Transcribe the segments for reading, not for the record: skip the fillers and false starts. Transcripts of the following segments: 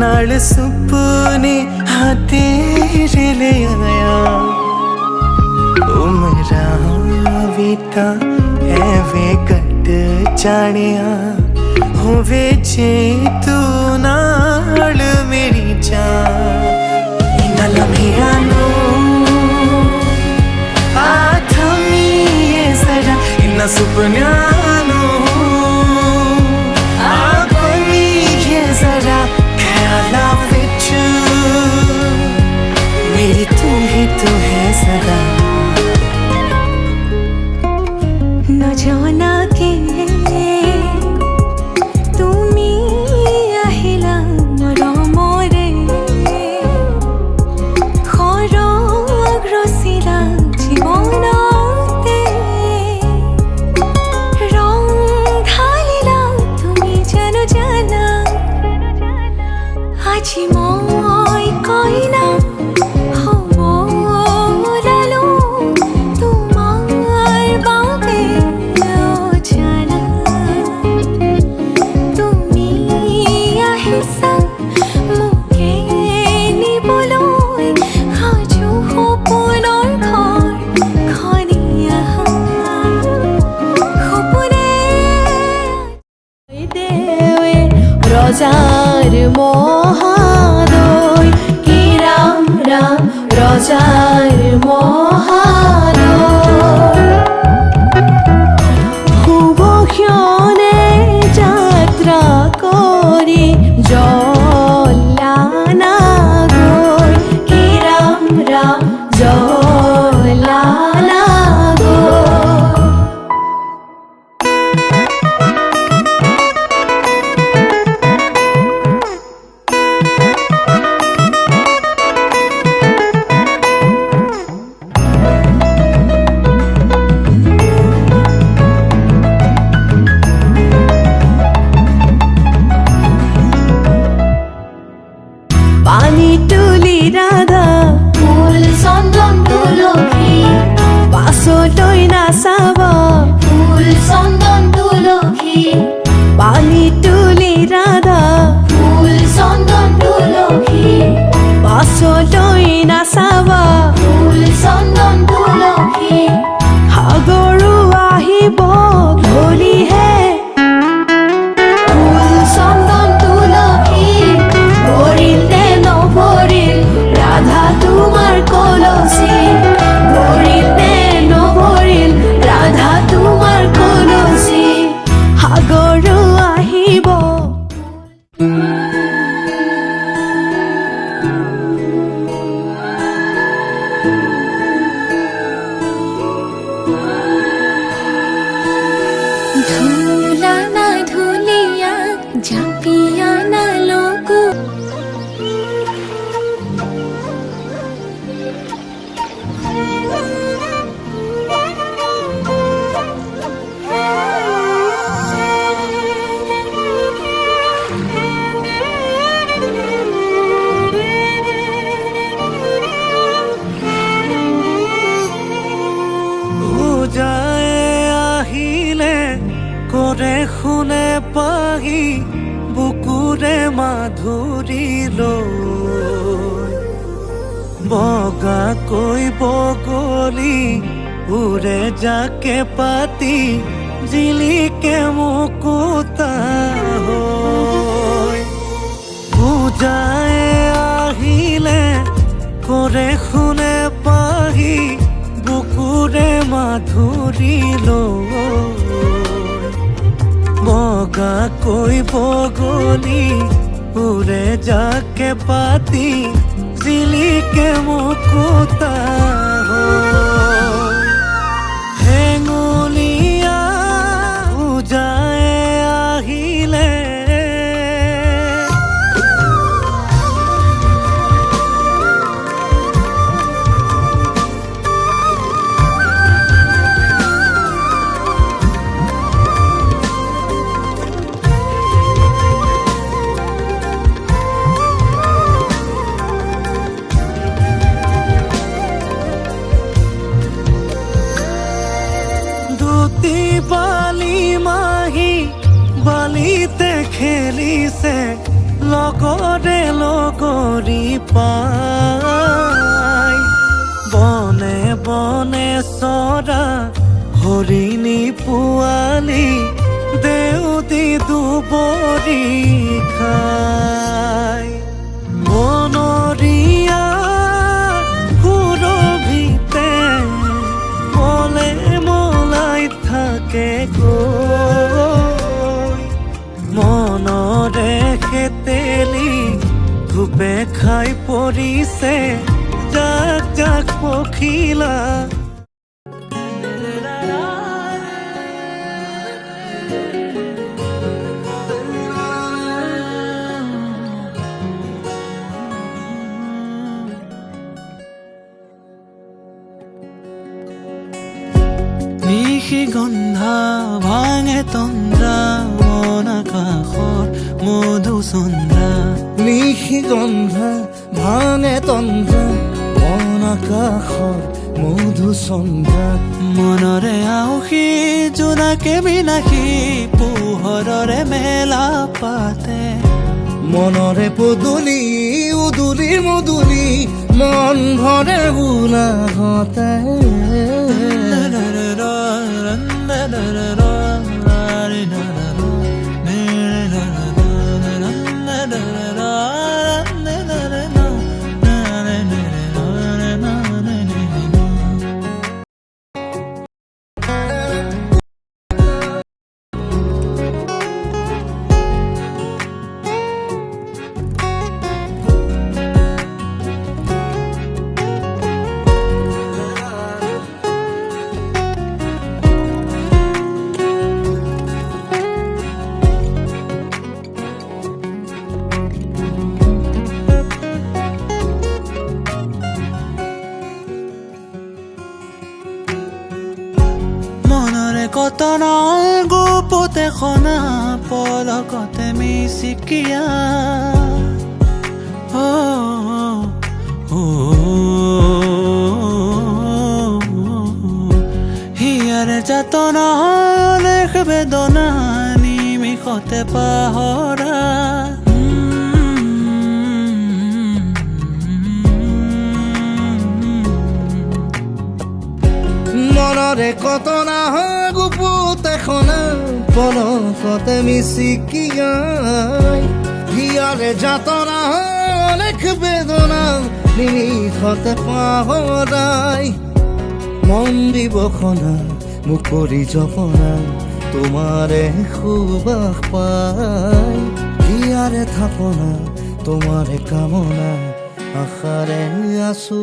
नाल सुपने हाँ तेरे ले आया उमरा बीता एवे कट जानिया होवे जे तू नाल मेरी जान इन्ना लम्हिया नू आथमी ये जरा इन्ना सुपन्या नू आगमी ये जरा ख्याला विच मेरी तू है सदा न जाना के তুমি আহিলা মর মরে খরগ রসিলা জীবনতে রং ঢালিলা তুমি জানো জানা আজি মই কইনা রোজার মহাদয় কি রাম রাম রোজার মহাদয় হুবক্ষণে যাত্রা করি জলানা গৈ কি রাম রাম জলানা পানি তুলি রাধা ফুল চন্দন তুলসী পাছলৈ নাচাব ফুল চন্দন তুলসী পানি তুলি ৰাধা ফুল চন্দন তুলসী পাছলৈ নাচাব ফুল চন্দন তুলসী সাগৰো আহিব ধলিহে ফুল চন্দন তুলসী ভৰিলে নভৰিল ৰাধা তোমাৰ কলচী ভৰিলে নভৰিল ৰাধা তোমাৰ কলচী সাগৰো আহিব বগাকৈ বগলী উৰে যাকে পাতি জিলিকে মুকুতা হৈ বুজাই আহিলে কৰে শুনে পাহি বুকুৰে মাধুৰী লৈ বগাকৈ বগলী উৰে যাকে পাতি জিলিকে মুকুতা হৈ হেঙুলীয়া উজাই আহিলে বালি মাহি বালিতে খেলিছে লগৰে লগৰী পাই বনে বনে চৰা হৰিণী পোৱালি দেউতি দুবৰি খাই বনৰীয়া সুৰভিতে মলে মলাই থাকে গৈ মনৰে খেতেলি ধূপে খাই পৰিছে জাক জাক পখিলা নিশি গন্ধা ভাঙে তন্দ্ৰা মন আকাশৰ মধুচন্দ্ৰা নিশি গন্ধা ভাঙে তন্দ্ৰা মন আকাশৰ মধুচন্দ্ৰা মনৰে আউসী জোনাকে বিলাসী পোহৰৰে মেলা পাতে মনৰে পদূলি উদুলিৰ মধুলি মন ভৰে বোলাহতে কতনৰ গোপতে খনা পলকতে মিচিকিয়া হিয়াৰে যাতনা অনেক বেদনা নিমিষতে পাহৰা মনৰে কতনা গুপুতে খনা পলকতে মিচিকিয়াই হিয়াৰে যাতনা অনেক বেদনা নিমিষতে পাহৰাই মন দিব খনা মুকৰি জপনা তোমাৰে সুবাস পাই হিয়াৰে থাপনা তোমাৰে কামনা আশাৰে আছো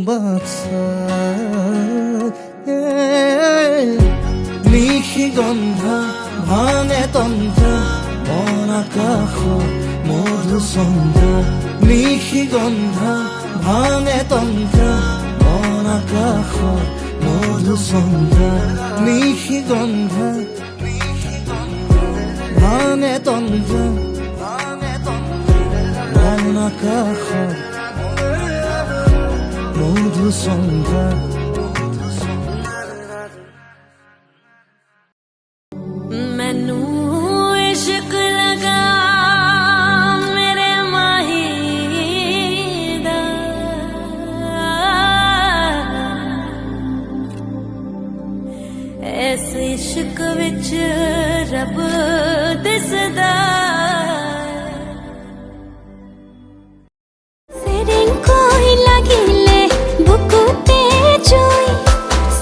বাচ্চা নিশি গন্ধা ভাঙে তন্দ্ৰা মন আকাশৰ মধুচন্দ্ৰা নিশি গন্ধা ভাঙে তন্দ্ৰা মন আকাশৰ মধুচন্দ্ৰা নিশি গন্ধা ভাঙে তন্দ্ৰা মন আকাশৰ মধুচন্দ্ৰা मैनू इश्क लगा मेरे माही दा ਵਿੱਚ ਰੱਬ ਦਿਸਦਾ ਸੇਰਿੰਗ ਕੋਈ ਲਗਿਲੇ ਬੁਕੂ ਤੇ ਜੋਈ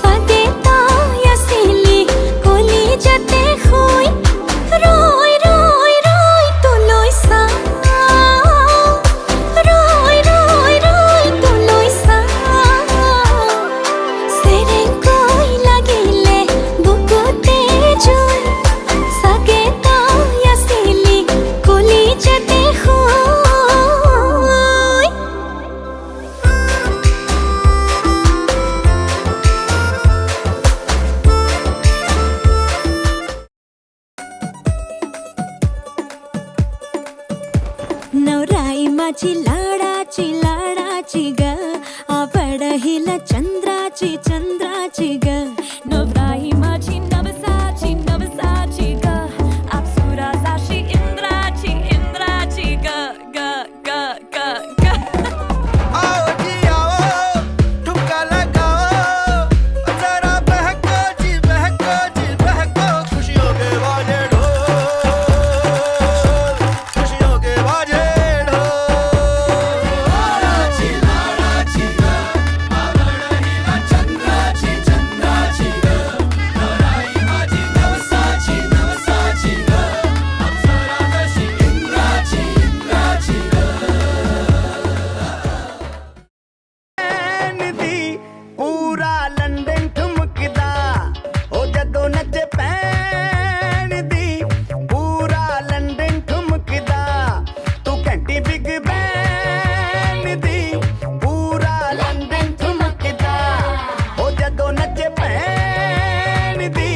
ਸਾਦੇ ਤਾਂ ਯਸੀਲੀ ਕੋਲੀ ਜਤੇ ਹੋਈ ਰੋਈ ਰੋਈ ਰੋਈ ਤੂੰ ਲੋਈ ਸਾ ਰੋਈ ਰੋਈ ਰੋਈ ਤੂੰ ਲੋਈ ਸਾ ਸੇਰਿੰਗ ਕੋਈ ਲਗਿਲੇ ਬੁਕੂ ਤੇ ਜੋਈ ਸਾਗੇ ਤਾਂ ਯਸੀਲੀ ਕੋਲੀ ਜਤੇ ਹੋਈ नवराई माझी लाडाची ग आवड हिला चंद्राची ग नवराई माझी नवसाची ग अप्सरा साशी इंद्राची ग ग ग ग ग आओ जी आओ ठुमका लगाओ जरा बहको खुशियों के बाजे ढोल खुशियों के बाजे पूरा लंदन ठुमकदा ओ जदों नचे पैन दी पूरा लंदन ठुमकदा तू घंटी बिग बैन दी पूरा लंदन ठुमकदा ओ जदों नचे पैन दी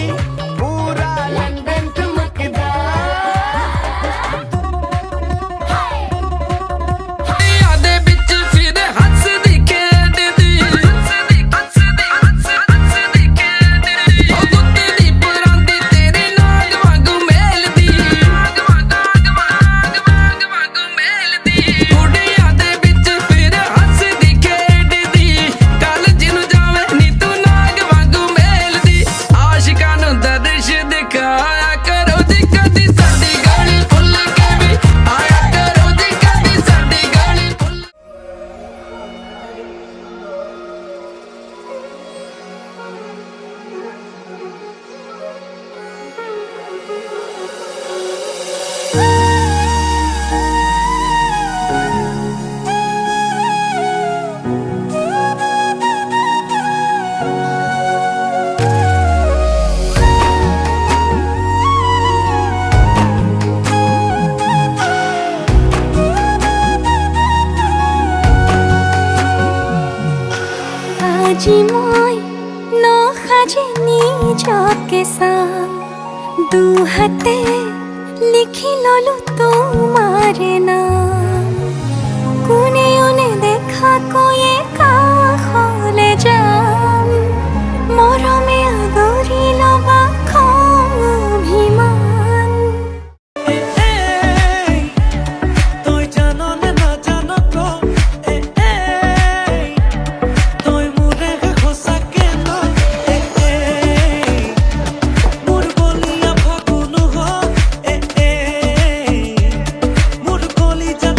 पूरा लंदन ठुमकदा ਦੇ ਵਿੱਚ ਫਿਰ ਹੱਸਦੀ ਖੇਡਦੀ ਉਹ ਗੁੱਤ ਦੀ ਪਰਾਂਦੀ ਤੇਰੇ ਨਾਗ ਵਾਂਗੂ ਮੇਲਦੀ ਕੁੜੀਆਂ ਦੇ ਵਿੱਚ ਫਿਰ ਹੱਸਦੀ ਖੇਡਦੀ ਕਾਲਜ ਨੂੰ ਜਾਵੇਂ ਨੀ ਤੂੰ ਨਾਗ ਵਾਂਗੂ ਮੇਲਦੀ ਆਸ਼ਿਕਾਂ ਨੂੰ ਦਰਸ਼ ਦਿਖਾਇਆ ਕਰੋ ਜੀ ਕਦੀ ਸਾਡੀ ਗਾਲੀ ਭੁੱਲ ਕੇ ਵੀ ਆਇਆ ਕਰੋ ਜੀ ਕਦੀ ਸਾਡੀ ਗਾਲੀ ਭੁੱਲ আজি মই নসাজে নিজকে চাম দুহাতে লিখি ললো তোমাৰ নাম কোনেও নেদেখাকৈয়ে কাষলে যাম মৰমে আদৰি ল'বা খং অভিমান তই জানো নে নাজানো ক তই মোৰে সঁচাকে ন মোৰ বলিয়া ফাগুন হ মোৰ কলিজাত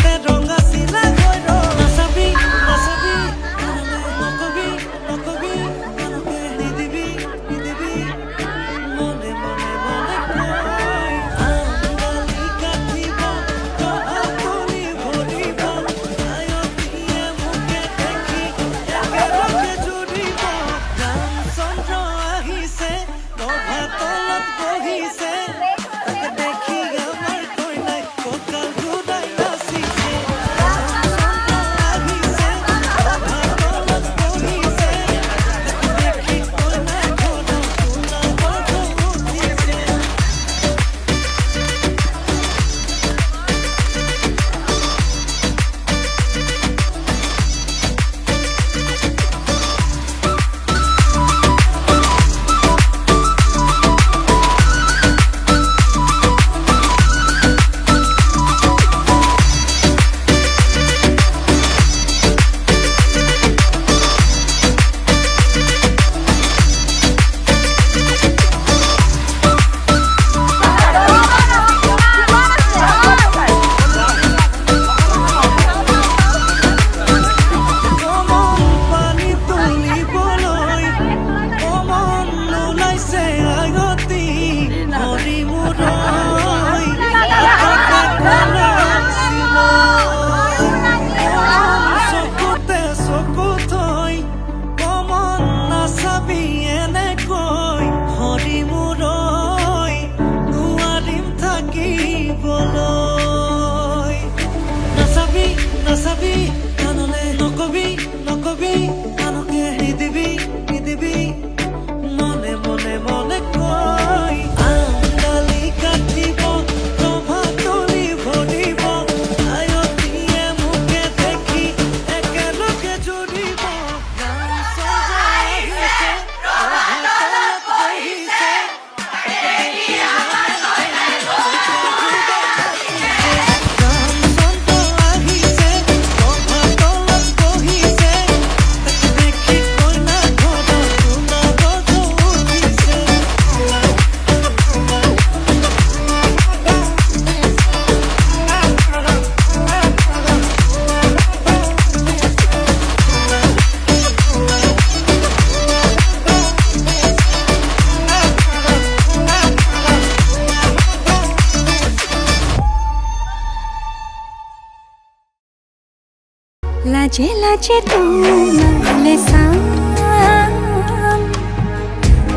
লাজে লাজে তোমালে সাম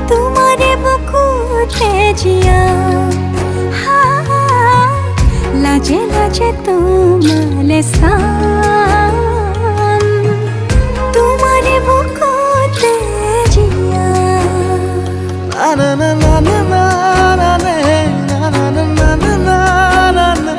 তোমারে বুকুতে জিয়া লাজে লাজে তোমালে সাম তোমারে বুকুতে জিয়া na na na na na na na na na na na na na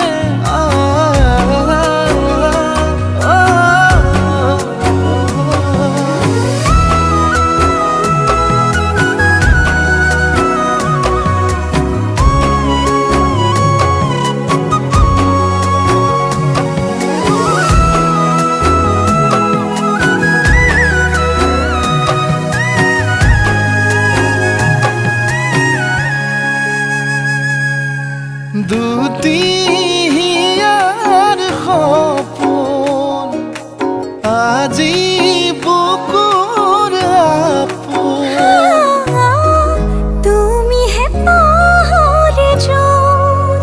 দুটিয়ার সপোন আজি বুকুৰ আপোন তুমি হে পাহৰে যোন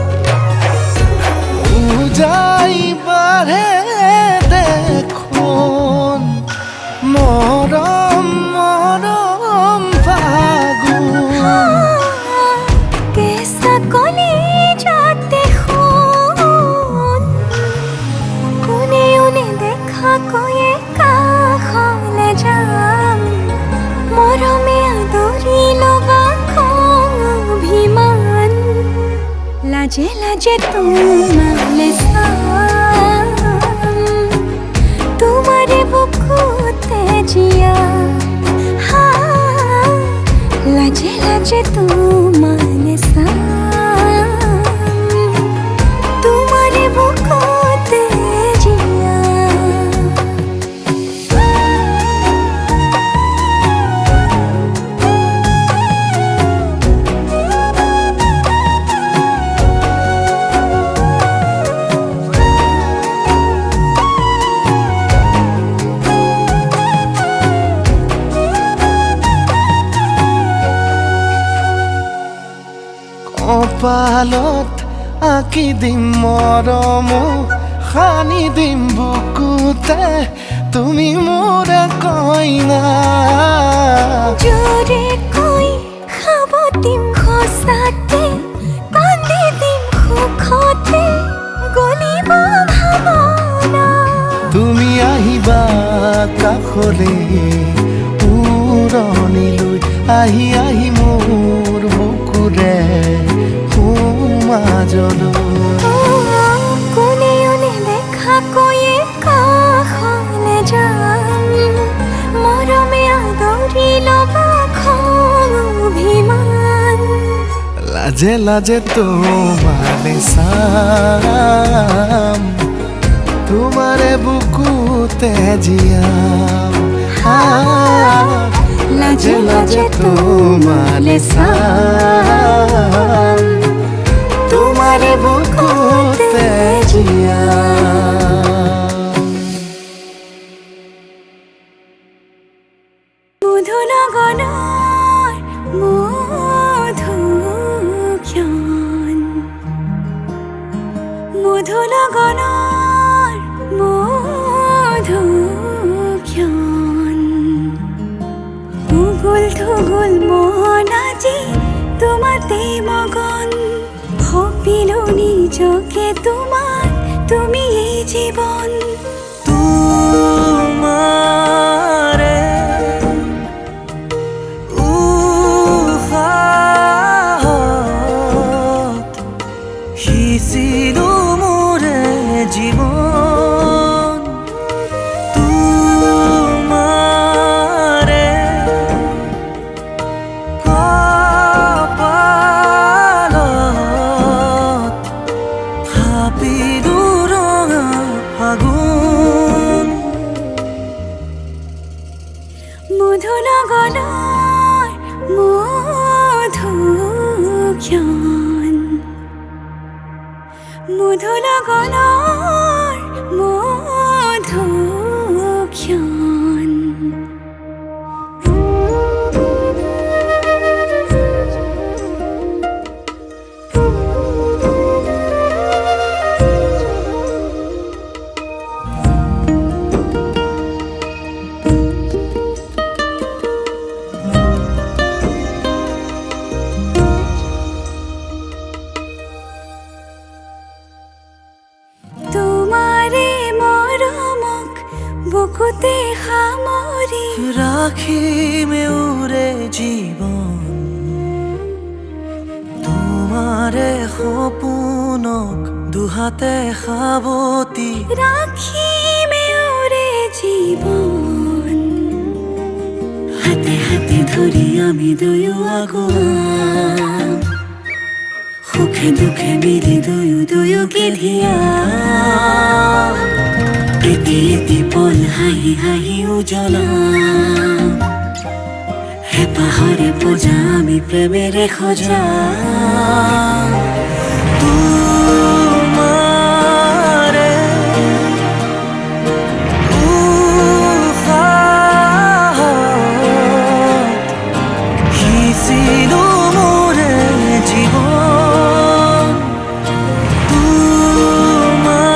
উজাই বাঢ়ে দেখোন মৰম মৰম ফাগুন কেসা কলি যাতে খুন কোনে উনে দেখা কয়ে কাখলে যাম মরমে আদরি লবা অভিমান লাজে লাজে তোমালে সাম তোমারে বুকুতে জিয়া লাজে লাজে তোমালে সাম তোমারে বুকুতে জিয়া কপালত আঁকি দিম মৰম সানি দিম বুকুতে তুমি মোৰ কইনা জোরে কই খাব দিম খসাতে কান্দি দিম সুখতে গলিব ভাবনা তুমি আহিবা কাষলে উৰণিলৈ আহি আহি মোৰ বুকুৰে সোমাজলৈ কোনে উনে দেখা কয়ে কাখলে যাম মরমে আদরি লবা অভিমান লাজে লাজে তোমারে সাম তোমারে বুকুতে জিয়াম লাজে লাজে তোমালে সাম তোমারে বুকুতে জিয়াম মধু লগনৰ মধুক্ষণ মধু লগনৰ মধুক্ষণ উগুল থুগুল মন আজি তোমাতে মগন ভাবিলো নিজকে তোমাৰ তুমি এই জীবন তোমাৰে উশাহত সিঁচিলো মোৰে জীৱন তোমাৰে কপালত থাপিলো ৰঙা ফাগুন মধু লগনৰ মধুক্ষণ মধু লগনৰ মধুক্ষণ সামৰি ৰাখিমে উৰে জীৱন তোমাৰে সপোনক দুহাতে সাৱতি ৰাখিমে উৰে জীৱন হাতে হাতে ধৰি আমি দুয়ো আগুৱাম সুখে দুখে মিলি দুয়োকে ধিয়াম এটি এটি পল হাঁহি হাঁহি উজ্বলাম হেঁপাহৰে পূজা আমি প্ৰেমেৰে সজাম তোমাৰে উশাহত সিঁচিলো মোৰে জীৱন তোমাৰে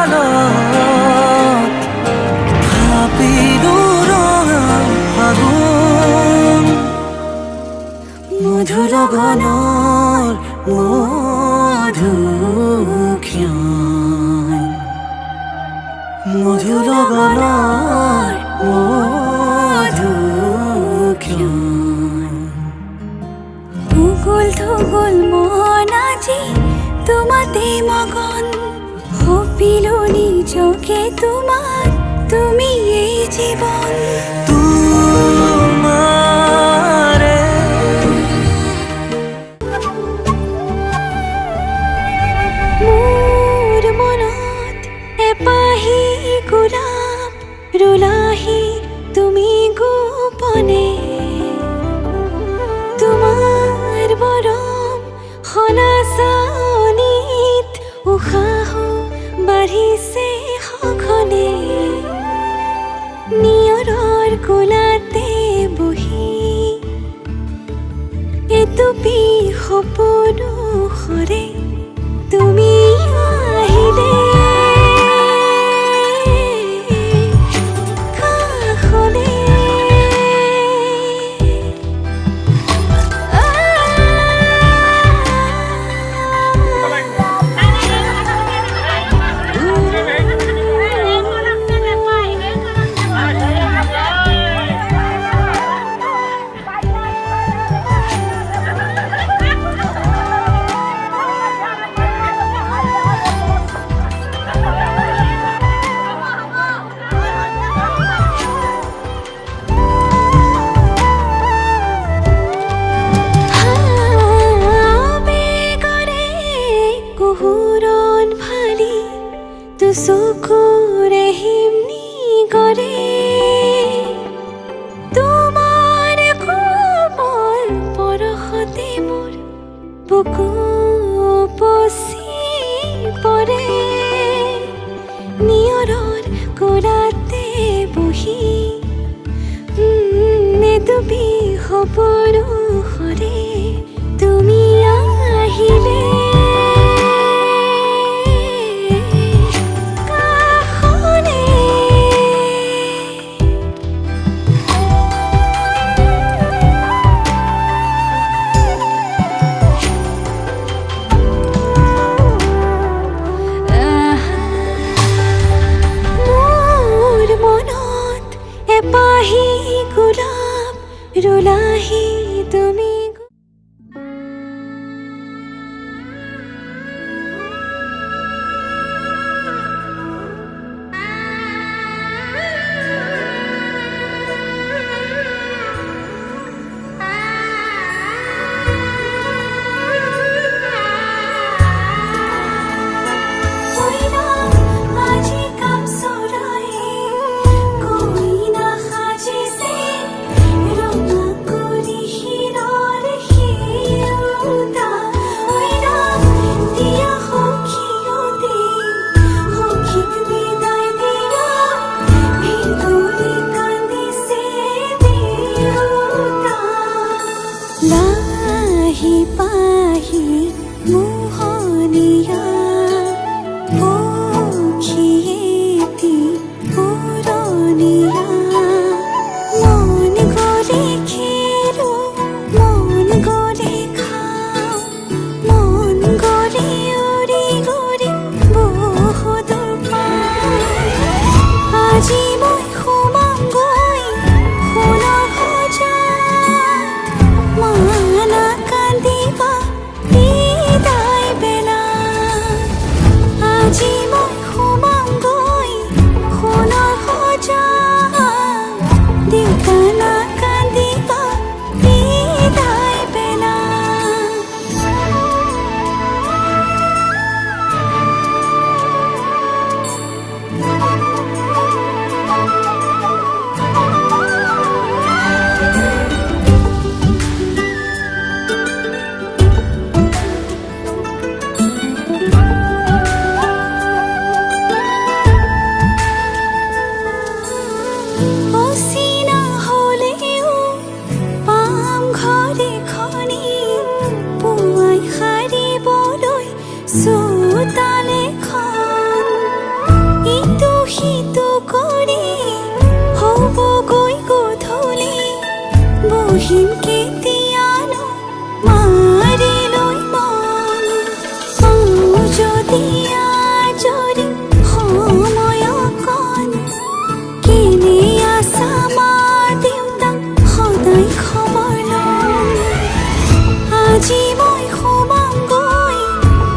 কপালত থাপিলো ৰঙা ফাগুন মধুৰ গণৰ মধুক্ষণ মধুৰ গণৰ মধুক্ষণ ভূগোল থূগোল মন আজি তোমাতে মগন সপিলো নিজকে তোমাক তুমি এই জীৱন তোমাৰে মোৰ মনত এপাহি গোলাপ ৰুলাহি তুমি গোপনে তোমাৰ মৰম সনাচানিত উশাহ বাঢ়িছে সঘনে নিয়ৰৰ কোলাতে বহি এটুপি সপোনো সৰে তুমি আহিলে কাষলে চকুৰে হিমনি কৰে তোমাৰ কোমল পৰশতে মোৰ বুকু উপচি পৰে নিয়ৰৰ কোলাতে বহি এটুপি সপোনো সৰে তুমি আহিলে এপাহি গোলাপ ৰুলাহি তালেখন ইটো সিটো কৰি হ'বগৈ গধূলি বহিম কেতিয়ানো মাৰি লৈ মন পাওঁ যদি আজৰি সময় অকণ কেনে আছা মা দেউতাক সদায় খবৰ লওঁ আজি মই সোমামগৈ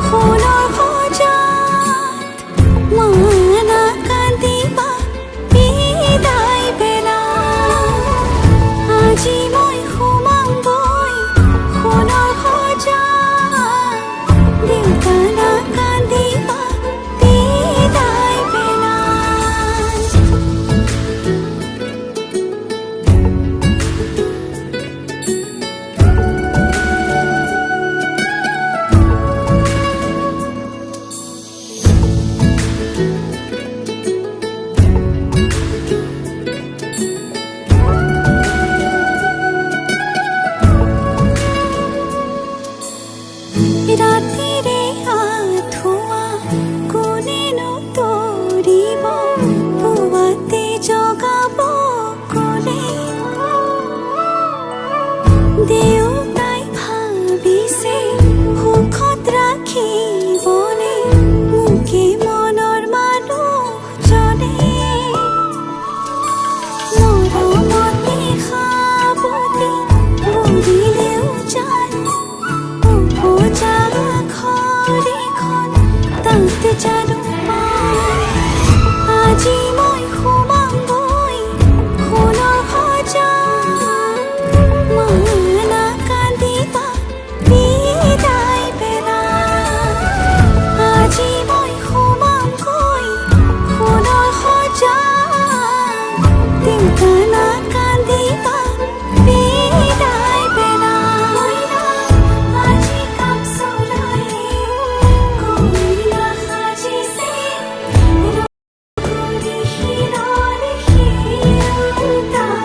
সোণৰ সজাত মা নাকান্দিবা বিদায় বেলা আজি মই সোমামগৈ সোণৰ সজাত দেউতা নাকান্দিবা বিদায় বেলা ৰাতিৰে আঁঠুৱা কোনেনো তৰিব পুৱাতে জগাব কোনে দেউতাই ভাবিছে সুখত ৰাখিবনে মোকে মনৰ মানুহজনে মৰমতে সাৱটি বুলিলেও জান উপজা ঘৰখন তাত জানো পাই আজি